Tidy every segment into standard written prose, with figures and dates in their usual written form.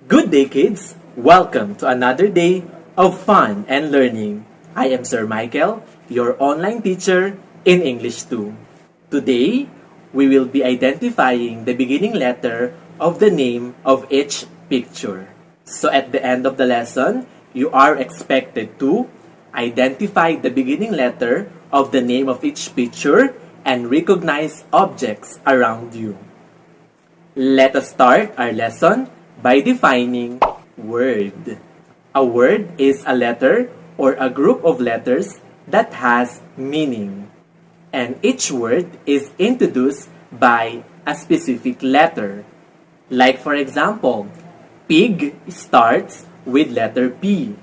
Good day, kids! Welcome to another day of fun and learning. I am Sir Mikel, your online teacher in English 2. Today, we will be identifying the beginning letter of the name of each picture. So at the end of the lesson, you are expected to identify the beginning letter of the name of each picture and recognize objects around you. Let us start our lesson by defining word. A word is a letter or a group of letters that has meaning. And each word is introduced by a specific letter. Like for example, pig starts with letter P.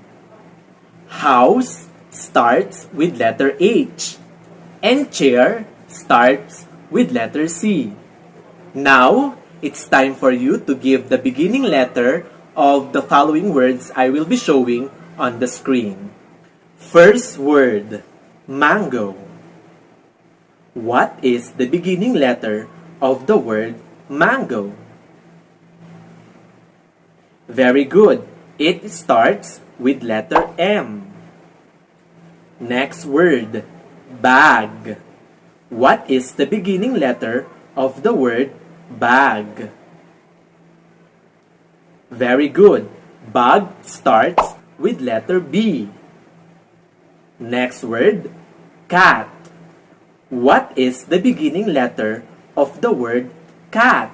House starts with letter H. And chair starts with letter C. Now, it's time for you to give the beginning letter of the following words I will be showing on the screen. First word, mango. What is the beginning letter of the word mango? Very good. It starts with letter M. Next word, bag. What is the beginning letter of the word bag? Very good. Bag starts with letter B. Next word, cat. What is the beginning letter of the word cat?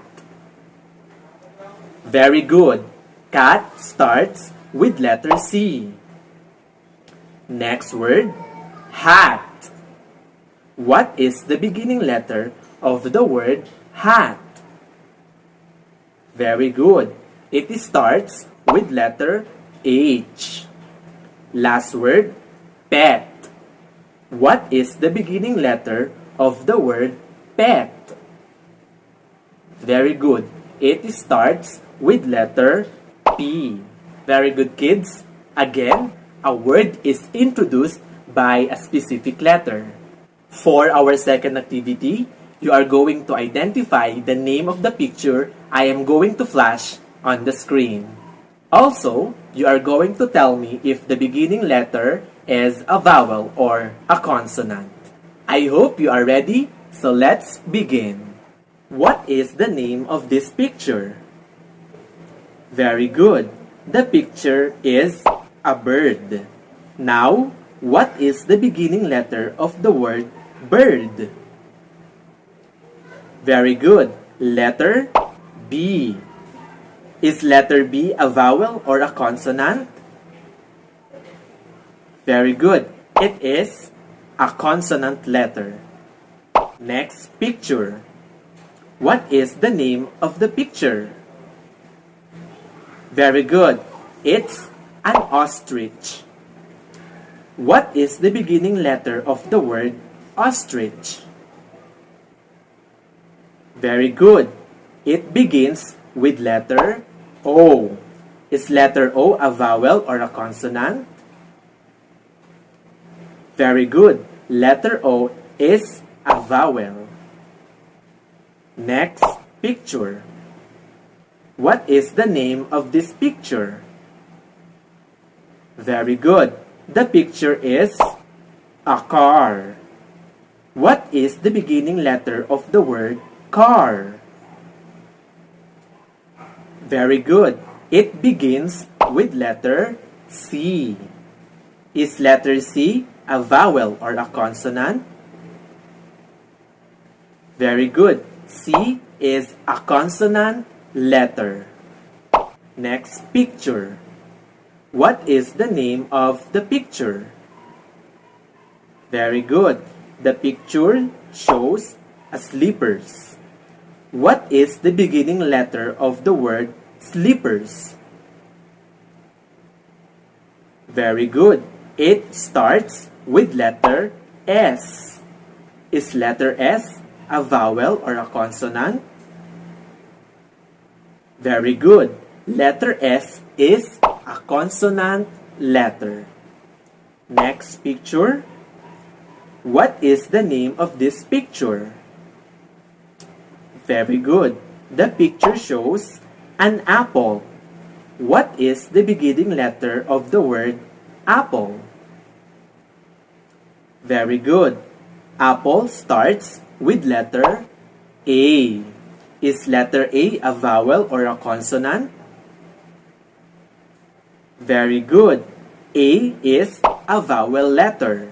Very good. Cat starts with letter C. Next word, hat. What is the beginning letter of the word hat? Very good. It starts with letter H. Last word, pet. What is the beginning letter of the word pet? Very good. It starts with letter P. Very good, kids. Again, a word is introduced by a specific letter. For our second activity, you are going to identify the name of the picture I am going to flash on the screen. Also, you are going to tell me if the beginning letter is a vowel or a consonant. I hope you are ready, so let's begin. What is the name of this picture? Very good. The picture is a bird. Now, what is the beginning letter of the word bird? Very good. Letter B. Is letter B a vowel or a consonant? Very good. It is a consonant letter. Next picture. What is the name of the picture? Very good. It's an ostrich. What is the beginning letter of the word ostrich? Very good. It begins with letter O. Is letter O a vowel or a consonant? Very good. Letter O is a vowel. Next picture. What is the name of this picture? Very good. The picture is a car. What is the beginning letter of the word car? Very good. It begins with letter C. Is letter C a vowel or a consonant? Very good. C is a consonant letter. Next picture. What is the name of the picture? Very good. The picture shows a slippers. What is the beginning letter of the word slippers? Very good. It starts with letter S. Is letter S a vowel or a consonant? Very good. Letter S is a consonant letter. Next picture. What is the name of this picture? Very good. The picture shows an apple. What is the beginning letter of the word apple? Very good. Apple starts with letter A. Is letter A a vowel or a consonant? Very good. A is a vowel letter.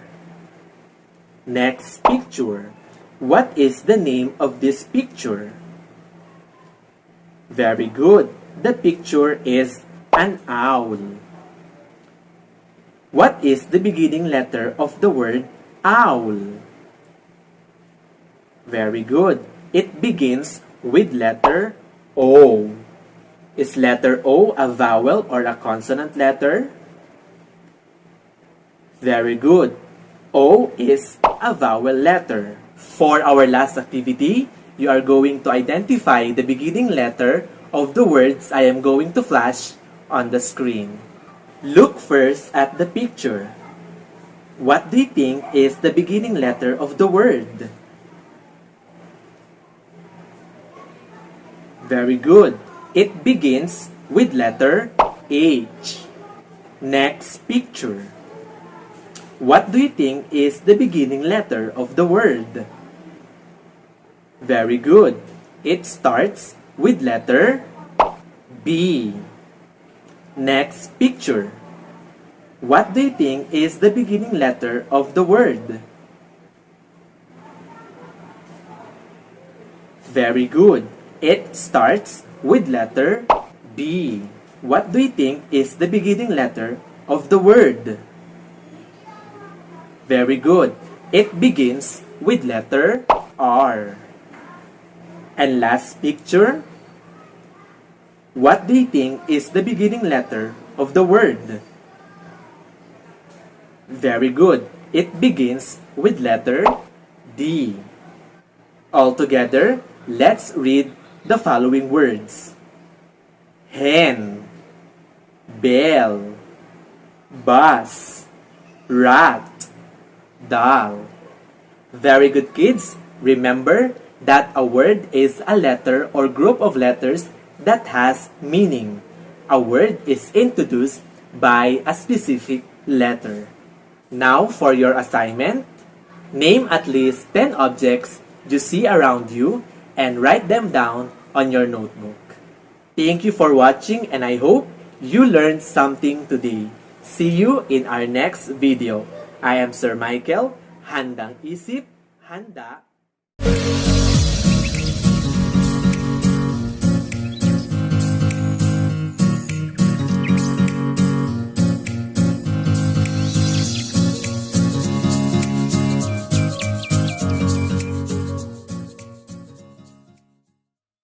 Next picture. What is the name of this picture? Very good. The picture is an owl. What is the beginning letter of the word owl? Very good. It begins with letter O. Is letter O a vowel or a consonant letter? Very good. O is a vowel letter. For our last activity, you are going to identify the beginning letter of the words I am going to flash on the screen. Look first at the picture. What do you think is the beginning letter of the word? Very good. It begins with letter H. Next picture. What do you think is the beginning letter of the word? Very good. It starts with letter B. Next picture. What do you think is the beginning letter of the word? Very good. It starts with letter B. What do you think is the beginning letter of the word? Very good. It begins with letter R. And last picture. What do you think is the beginning letter of the word? Very good. It begins with letter D. Altogether, let's read the following words. Hen, bell, bus, rat, doll. Very good, kids. Remember that a word is a letter or group of letters that has meaning. A word is introduced by a specific letter. Now for your assignment, name at least 10 objects you see around you and write them down on your notebook. Thank you for watching and I hope you learned something today. See you in our next video. I am Sir Michael. Handang isip, handa